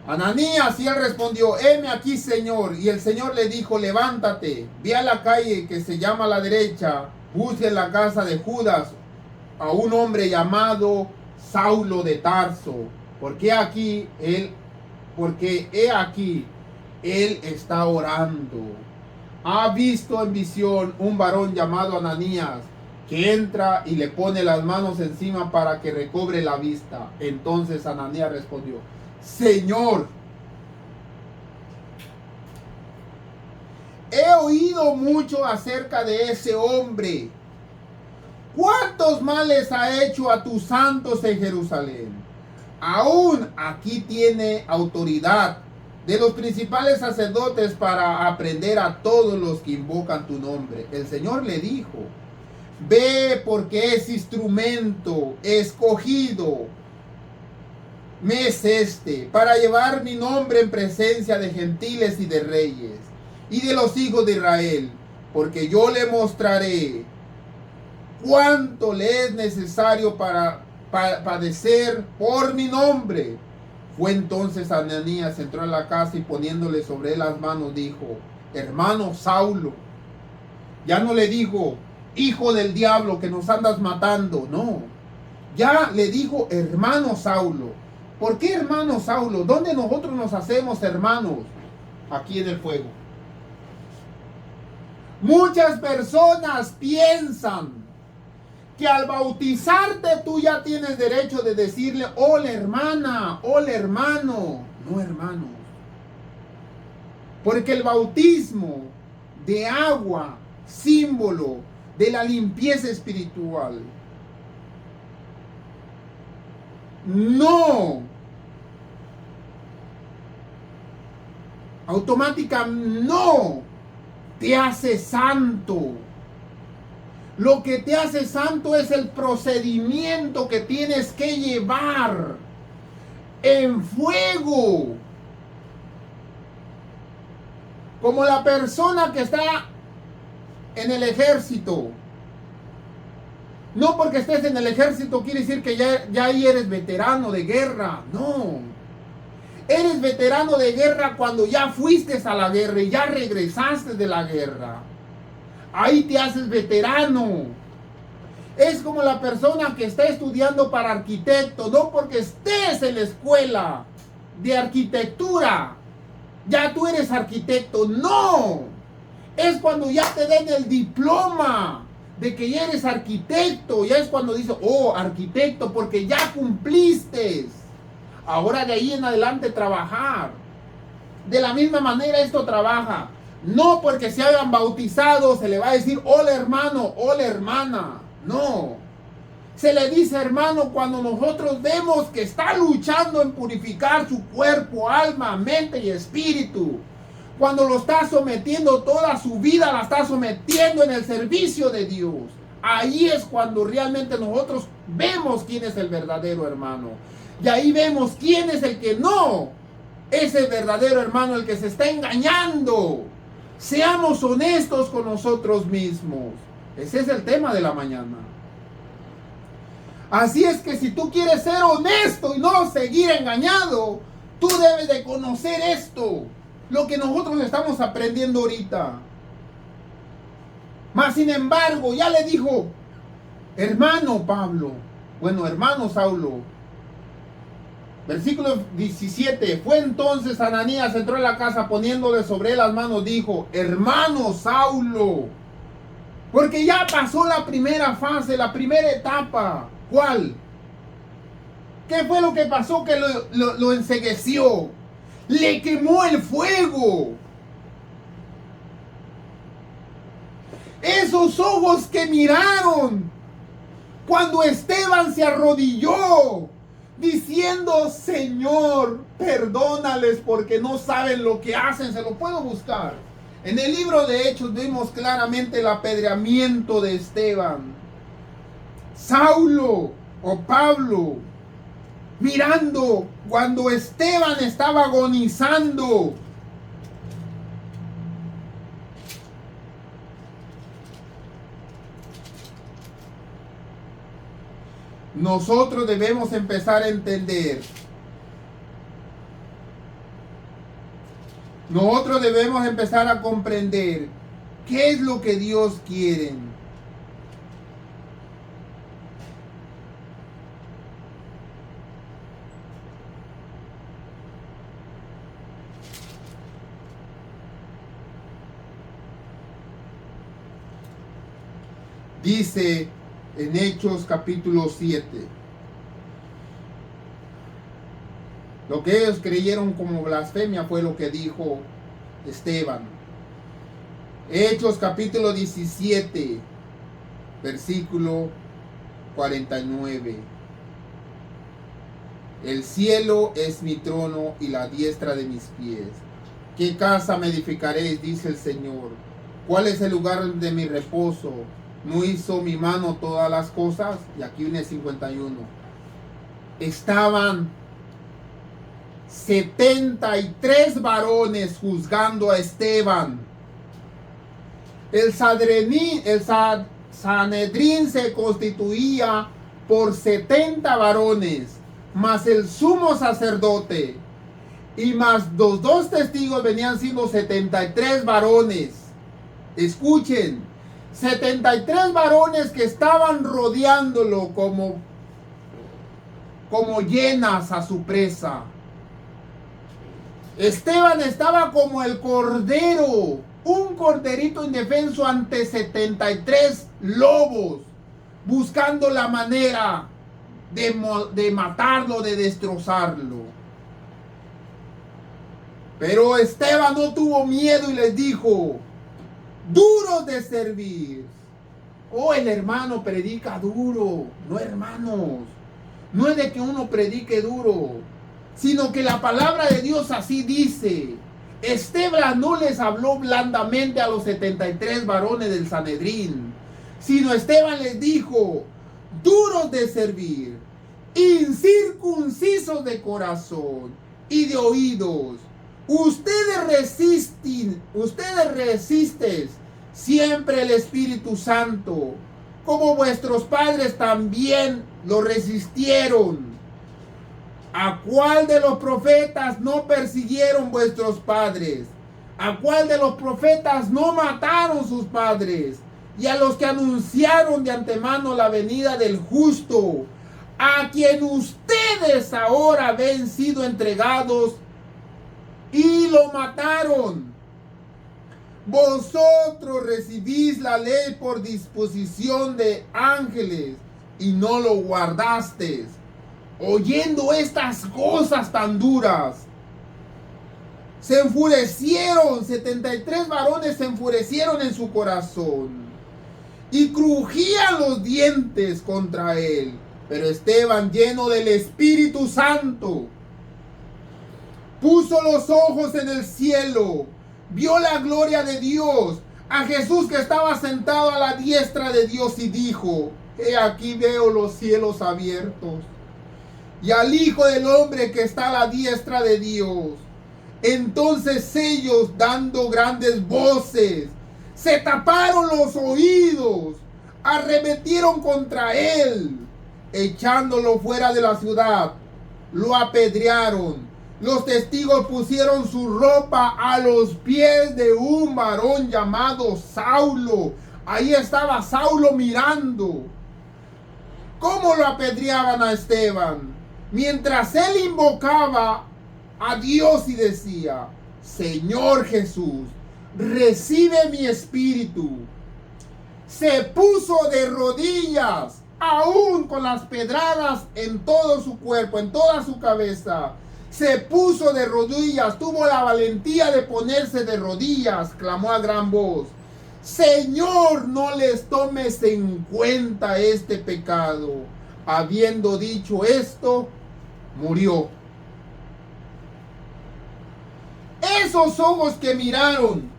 Ananías, y él respondió: heme aquí, Señor. Y el Señor le dijo: levántate, ve a la calle que se llama a la derecha, busque en la casa de Judas a un hombre llamado Saulo de Tarso, porque he aquí él está orando. Ha visto en visión un varón llamado Ananías, que entra y le pone las manos encima para que recobre la vista. Entonces Ananías respondió: Señor, he oído mucho acerca de ese hombre, ¿Cuántos males ha hecho a tus santos en Jerusalén? Aún aquí tiene autoridad de los principales sacerdotes para aprender a todos los que invocan tu nombre. El Señor le dijo: ve, porque es instrumento escogido me es este, para llevar mi nombre en presencia de gentiles y de reyes y de los hijos de Israel, porque yo le mostraré cuánto le es necesario para padecer por mi nombre. Fue entonces Ananías, entró a la casa y poniéndole sobre él las manos dijo: hermano Saulo. Ya no le dijo: hijo del diablo que nos andas matando, no. Ya le dijo: hermano Saulo. ¿Por qué hermano Saulo? ¿Dónde nosotros nos hacemos hermanos? Aquí en el fuego. Muchas personas piensan que al bautizarte tú ya tienes derecho de decirle: hola hermana, hola hermano. No, hermanos. Porque el bautismo de agua, símbolo de la limpieza espiritual, no automáticamente no te hace santo. Lo que te hace santo es el procedimiento que tienes que llevar en fuego. Como la persona que está en el ejército. No porque estés en el ejército quiere decir que ya ahí eres veterano de guerra. No. Eres veterano de guerra cuando ya fuiste a la guerra y ya regresaste de la guerra. Ahí te haces veterano. Es como la persona que está estudiando para arquitecto. No porque estés en la escuela de arquitectura ya tú eres arquitecto. No. Es cuando ya te den el diploma de que ya eres arquitecto. Ya es cuando dices: oh, arquitecto, porque ya cumpliste. Ahora de ahí en adelante trabajar. De la misma manera esto trabaja. No porque se hayan bautizado se le va a decir: hola hermano, hola hermana. No. Se le dice hermano cuando nosotros vemos que está luchando en purificar su cuerpo, alma, mente y espíritu. Cuando lo está sometiendo, toda su vida la está sometiendo en el servicio de Dios. Ahí es cuando realmente nosotros vemos quién es el verdadero hermano. Y ahí vemos quién es el que no es el verdadero hermano, el que se está engañando. Seamos honestos con nosotros mismos. Ese es el tema de la mañana. Así es que si tú quieres ser honesto y no seguir engañado, tú debes de conocer esto. Lo que nosotros estamos aprendiendo ahorita. Mas sin embargo, ya le dijo: hermano Pablo. Bueno, hermano Saulo. Versículo 17. Fue entonces Ananías, entró en la casa, poniéndole sobre él las manos, dijo: hermano Saulo. Porque ya pasó la primera fase, la primera etapa. ¿Cuál? ¿Qué fue lo que pasó que lo encegueció? Le quemó el fuego. Esos ojos que miraron cuando Esteban se arrodilló diciendo: Señor, perdónales porque no saben lo que hacen. Se lo puedo buscar. En el libro de Hechos vemos claramente el apedreamiento de Esteban. Saulo o Pablo mirando cuando Esteban estaba agonizando. Nosotros debemos empezar a entender. Nosotros debemos empezar a comprender qué es lo que Dios quiere. Dice en Hechos capítulo 7. Lo que ellos creyeron como blasfemia fue lo que dijo Esteban. Hechos capítulo 17, versículo 49. El cielo es mi trono y la diestra de mis pies. ¿Qué casa me edificaréis? Dice el Señor. ¿Cuál es el lugar de mi reposo? ¿No hizo mi mano todas las cosas? Y aquí viene el 51. Estaban 73 varones juzgando a Esteban. El Sanedrín se constituía por 70 varones, más el sumo sacerdote, y más los dos testigos venían siendo 73 varones. Escuchen, 73 varones que estaban rodeándolo como hienas a su presa. Esteban estaba como el cordero, un corderito indefenso ante 73 lobos, buscando la manera de matarlo, de destrozarlo. Pero Esteban no tuvo miedo y les dijo: duros de servir. Oh, el hermano predica duro. No, hermanos, no es de que uno predique duro, sino que la palabra de Dios así dice. Esteban no les habló blandamente a los 73 varones del Sanedrín, sino Esteban les dijo: duros de servir, incircuncisos de corazón y de oídos. Ustedes resisten siempre el Espíritu Santo, como vuestros padres también lo resistieron. ¿A cuál de los profetas no persiguieron vuestros padres? ¿A cuál de los profetas no mataron sus padres? Y a los que anunciaron de antemano la venida del justo, a quien ustedes ahora ven sido entregados y lo mataron. Vosotros recibís la ley por disposición de ángeles y no lo guardasteis. Oyendo estas cosas tan duras, se enfurecieron. 73 varones se enfurecieron en su corazón y crujían los dientes contra él. Pero Esteban, lleno del Espíritu Santo, puso los ojos en el cielo, vio la gloria de Dios, a Jesús que estaba sentado a la diestra de Dios, y dijo: he aquí veo los cielos abiertos y al Hijo del Hombre que está a la diestra de Dios. Entonces ellos, dando grandes voces, se taparon los oídos, arremetieron contra él, echándolo fuera de la ciudad, lo apedrearon. Los testigos pusieron su ropa a los pies de un varón llamado Saulo. Ahí estaba Saulo mirando cómo lo apedreaban a Esteban, mientras él invocaba a Dios y decía: Señor Jesús, recibe mi espíritu. Se puso de rodillas, aún con las pedradas en todo su cuerpo, en toda su cabeza. Se puso de rodillas, tuvo la valentía de ponerse de rodillas, clamó a gran voz: Señor, no les tomes en cuenta este pecado. Habiendo dicho esto, murió. Esos ojos que miraron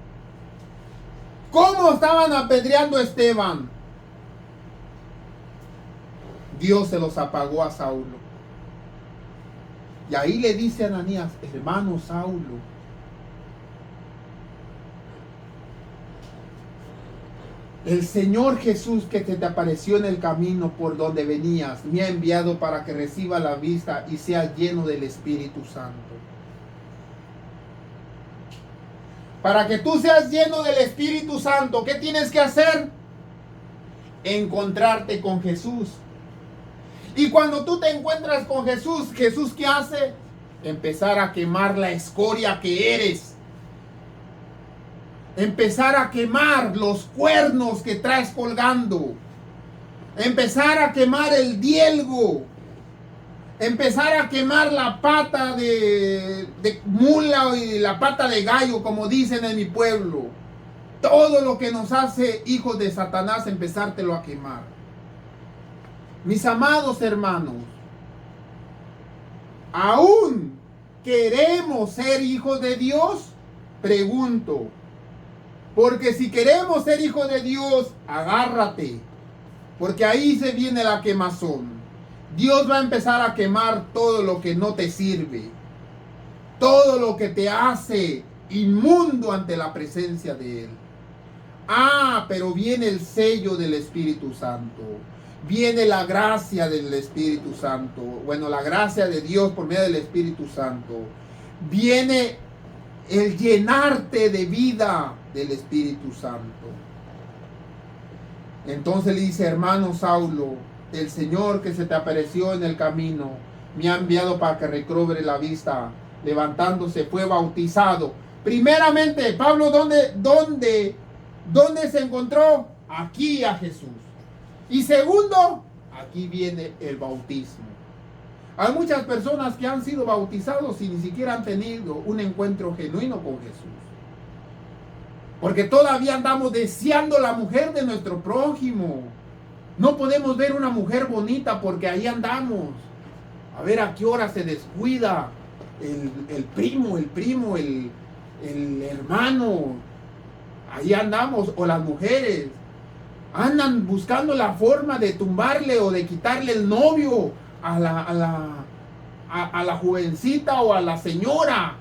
cómo estaban apedreando a Esteban, Dios se los apagó a Saulo. Y ahí le dice a Ananías: hermano Saulo, el Señor Jesús que te apareció en el camino por donde venías, me ha enviado para que reciba la vista y sea lleno del Espíritu Santo. Para que tú seas lleno del Espíritu Santo, ¿qué tienes que hacer? Encontrarte con Jesús. Y cuando tú te encuentras con Jesús, ¿Jesús qué hace? Empezar a quemar la escoria que eres. Empezar a quemar los cuernos que traes colgando. Empezar a quemar el dielgo. Empezar a quemar la pata de mula y la pata de gallo, como dicen en mi pueblo. Todo lo que nos hace hijos de Satanás, empezártelo a quemar. Mis amados hermanos, ¿aún queremos ser hijos de Dios? Pregunto. Porque si queremos ser hijos de Dios, agárrate. Porque ahí se viene la quemazón. Dios va a empezar a quemar todo lo que no te sirve. Todo lo que te hace inmundo ante la presencia de Él. Pero viene el sello del Espíritu Santo. Viene la gracia del Espíritu Santo. Bueno, la gracia de Dios por medio del Espíritu Santo. Viene el llenarte de vida del Espíritu Santo. Entonces le dice: hermano Saulo, el Señor que se te apareció en el camino me ha enviado para que recobre la vista. Levantándose fue bautizado. Primeramente, Pablo, ¿dónde se encontró? Aquí a Jesús. Y segundo, aquí viene el bautismo. Hay muchas personas que han sido bautizados y ni siquiera han tenido un encuentro genuino con Jesús. Porque todavía andamos deseando la mujer de nuestro prójimo. No podemos ver una mujer bonita porque ahí andamos. A ver a qué hora se descuida el primo, el hermano. Ahí andamos. O las mujeres andan buscando la forma de tumbarle o de quitarle el novio a la jovencita o a la señora.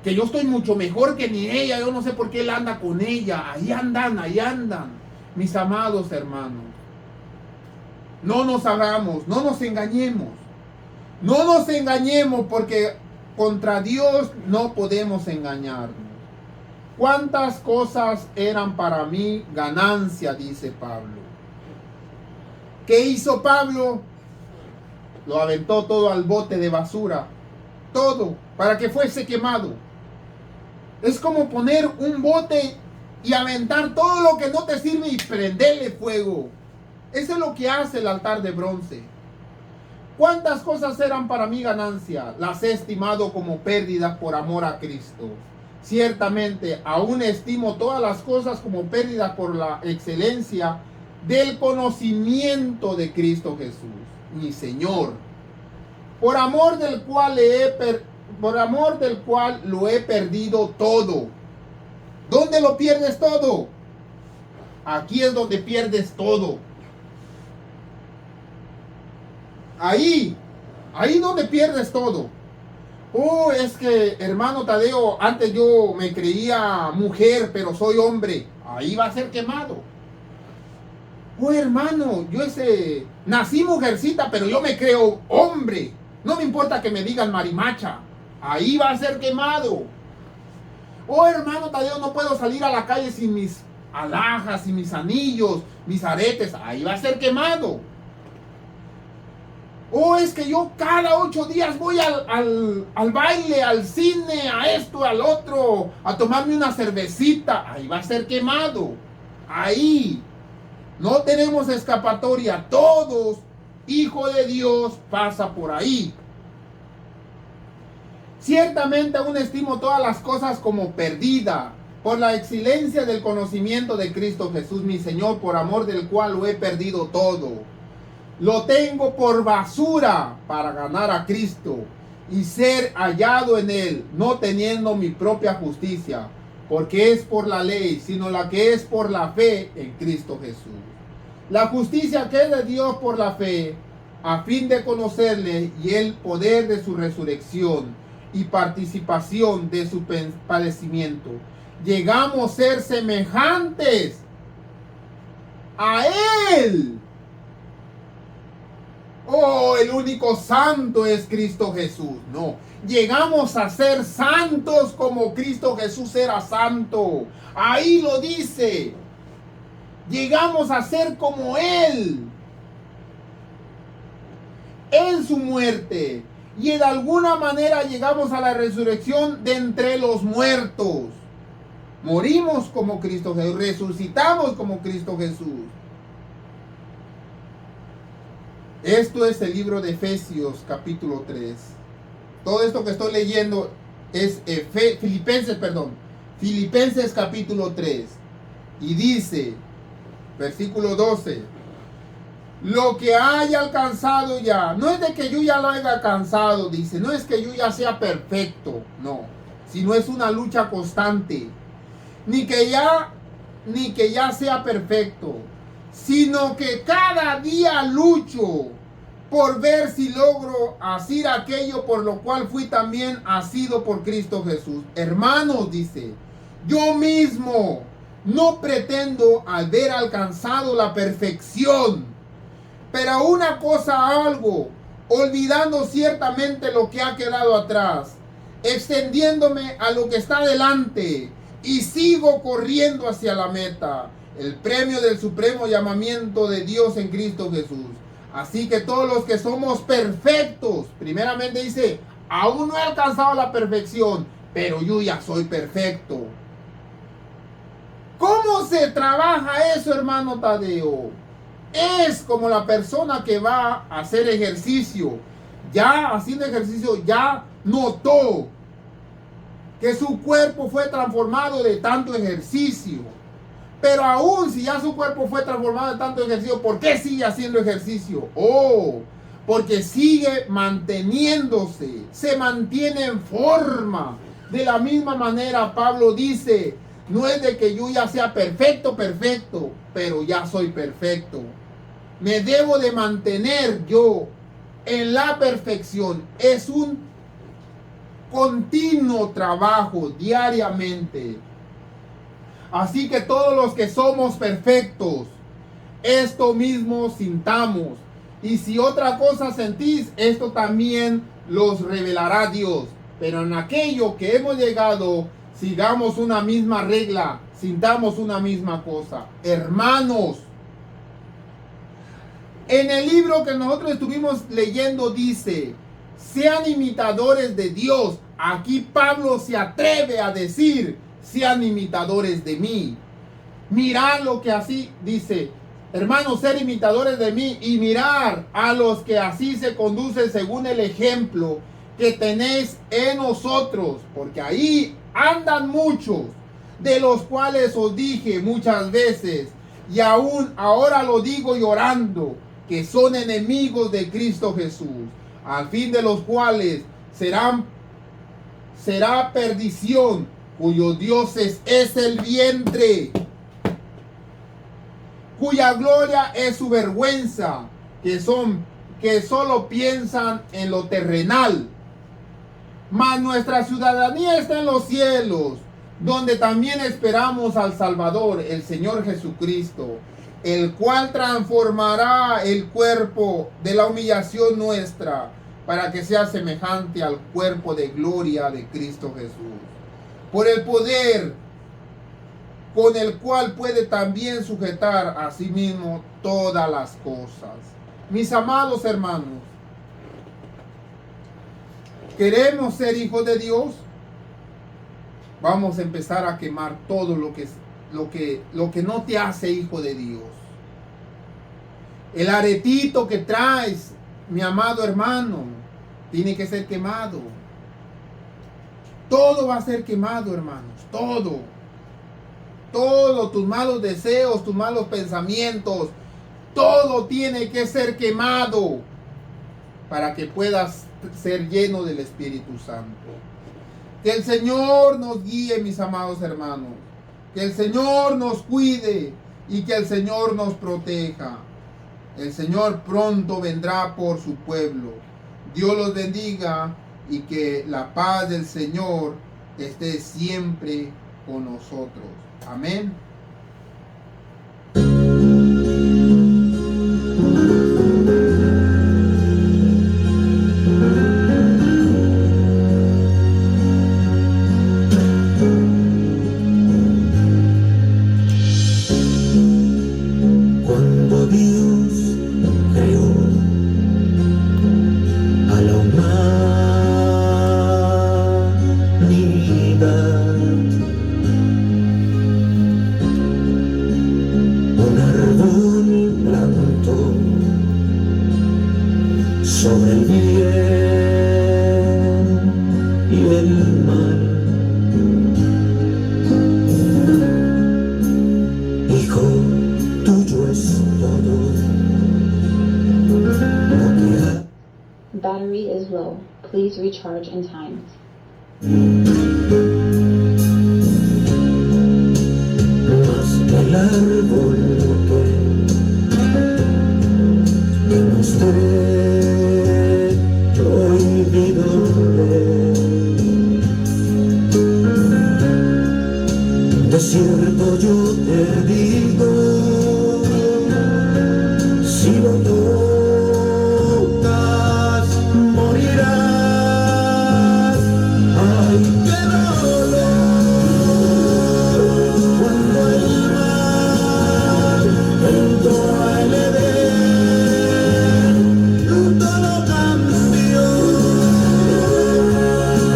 Que yo estoy mucho mejor que ni ella. Yo no sé por qué él anda con ella. Ahí andan. Mis amados hermanos, no nos hagamos, no nos engañemos. No nos engañemos, porque contra Dios no podemos engañarnos. ¿Cuántas cosas eran para mí ganancia? Dice Pablo. ¿Qué hizo Pablo? Lo aventó todo al bote de basura. Todo, para que fuese quemado. Es como poner un bote y aventar todo lo que no te sirve y prenderle fuego. Eso es lo que hace el altar de bronce. ¿Cuántas cosas eran para mí ganancia? Las he estimado como pérdidas por amor a Cristo. Ciertamente, aún estimo todas las cosas como pérdidas por la excelencia del conocimiento de Cristo Jesús, mi Señor, por amor del cual lo he perdido todo. ¿Dónde lo pierdes todo? Aquí es donde pierdes todo. Ahí donde pierdes todo. Es que, hermano Tadeo, antes yo me creía mujer, pero soy hombre. Ahí va a ser quemado. Hermano, yo nací mujercita, pero yo me creo hombre. No me importa que me digan marimacha. Ahí va a ser quemado. Hermano Tadeo, no puedo salir a la calle sin mis alhajas, sin mis anillos, mis aretes. Ahí va a ser quemado. Es que yo cada 8 días voy al baile, al cine, a esto, al otro, a tomarme una cervecita. Ahí va a ser quemado. Ahí no tenemos escapatoria. Todos, hijo de Dios, pasa por ahí. Ciertamente aún estimo todas las cosas como perdida por la excelencia del conocimiento de Cristo Jesús, mi Señor, por amor del cual lo he perdido todo. Lo tengo por basura para ganar a Cristo y ser hallado en Él, no teniendo mi propia justicia, porque es por la ley, sino la que es por la fe en Cristo Jesús. La justicia que es de Dios por la fe, a fin de conocerle y el poder de su resurrección y participación de su padecimiento, llegamos a ser semejantes a Él. El único santo es Cristo Jesús. No, llegamos a ser santos como Cristo Jesús era santo. Ahí lo dice. Llegamos a ser como Él en su muerte. Y de alguna manera llegamos a la resurrección de entre los muertos. Morimos como Cristo Jesús, resucitamos como Cristo Jesús. Esto es el libro de Efesios capítulo 3. Todo esto que estoy leyendo es Filipenses capítulo 3. Y dice, versículo 12: lo que haya alcanzado ya. No es de que yo ya lo haya alcanzado, dice. No es que yo ya sea perfecto, no. Sino es una lucha constante. Ni que ya sea perfecto, sino que cada día lucho por ver si logro hacer aquello por lo cual fui también asido por Cristo Jesús. Hermanos, dice, yo mismo no pretendo haber alcanzado la perfección, pero una cosa hago, olvidando ciertamente lo que ha quedado atrás, extendiéndome a lo que está delante, y sigo corriendo hacia la meta, el premio del supremo llamamiento de Dios en Cristo Jesús. Así que todos los que somos perfectos, primeramente dice, aún no he alcanzado la perfección, pero yo ya soy perfecto. ¿Cómo se trabaja eso, hermano Tadeo? Es como la persona que va a hacer ejercicio. Ya haciendo ejercicio, ya notó que su cuerpo fue transformado de tanto ejercicio. Pero aún si ya su cuerpo fue transformado de tanto ejercicio, ¿por qué sigue haciendo ejercicio? Oh, porque sigue manteniéndose, se mantiene en forma. De la misma manera, Pablo dice, no es de que yo ya sea perfecto, pero ya soy perfecto. Me debo de mantener yo en la perfección. Es un continuo trabajo diariamente. Así que todos los que somos perfectos, esto mismo sintamos. Y si otra cosa sentís, esto también los revelará Dios. Pero en aquello que hemos llegado, sigamos una misma regla, sintamos una misma cosa. Hermanos, en el libro que nosotros estuvimos leyendo dice, sean imitadores de Dios. Aquí Pablo se atreve a decir, sean imitadores de mí. Mirad lo que así dice, hermanos, ser imitadores de mí y mirar a los que así se conducen según el ejemplo que tenéis en nosotros, porque ahí andan muchos, de los cuales os dije muchas veces, y aún ahora lo digo llorando, que son enemigos de Cristo Jesús, al fin de los cuales será perdición, cuyo Dios es el vientre, cuya gloria es su vergüenza, que solo piensan en lo terrenal. Mas nuestra ciudadanía está en los cielos, donde también esperamos al Salvador, el Señor Jesucristo, el cual transformará el cuerpo de la humillación nuestra, para que sea semejante al cuerpo de gloria de Cristo Jesús, por el poder con el cual puede también sujetar a sí mismo todas las cosas. Mis amados hermanos, ¿queremos ser hijos de Dios? Vamos a empezar a quemar todo lo que no te hace hijo de Dios. El aretito que traes, mi amado hermano, tiene que ser quemado. Todo va a ser quemado, hermanos. Todo, tus malos deseos, tus malos pensamientos, todo tiene que ser quemado para que puedas ser lleno del Espíritu Santo. Que el Señor nos guíe, mis amados hermanos. Que el Señor nos cuide y que el Señor nos proteja. El Señor pronto vendrá por su pueblo. Dios los bendiga y que la paz del Señor esté siempre con nosotros. Amén. Cuando Dios creó a la humanidad, un árbol plantó sobre el bien y el mal. Hijo tuyo es todo, Battery is low. Please recharge in time. El árbol que usted prohibido ver. De cierto yo te digo, si lo tocas morirás. Ay, qué dolor cuando el mal entró al Edén, todo cambió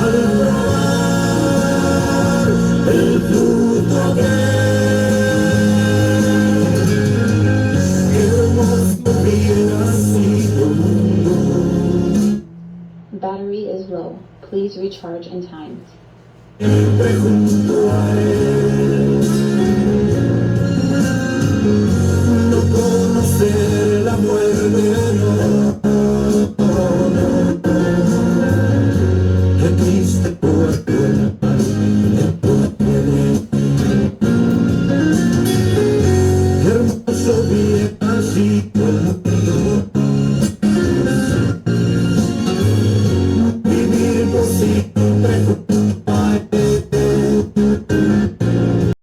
al probar el fruto que hermoso hubiera sido mundo. Battery is low. Please recharge in time. Siempre junto a él.